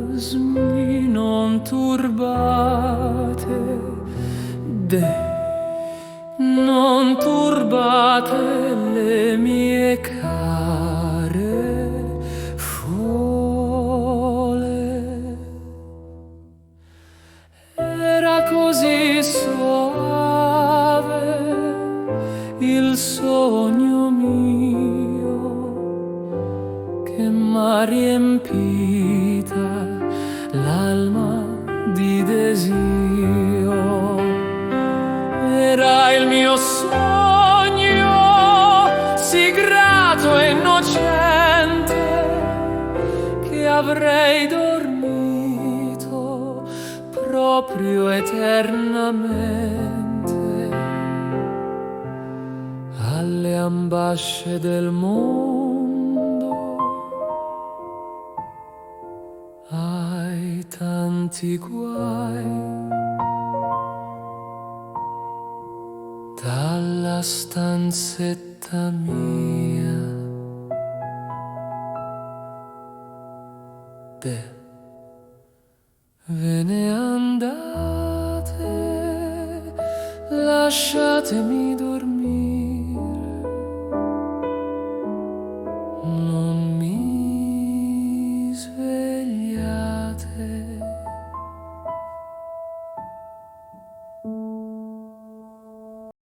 fantasmi non turbate, non turbate le mie care fole. Era così soave il sogno mio che m'ha riempita l'alma di desio. Era il mio sogno sì grato e innocente che avrei dormito proprio eternamente alle ambasce del mondo, ai tanti guai. Dalla stanzetta mia, ve ne andate, lasciatemi dormire.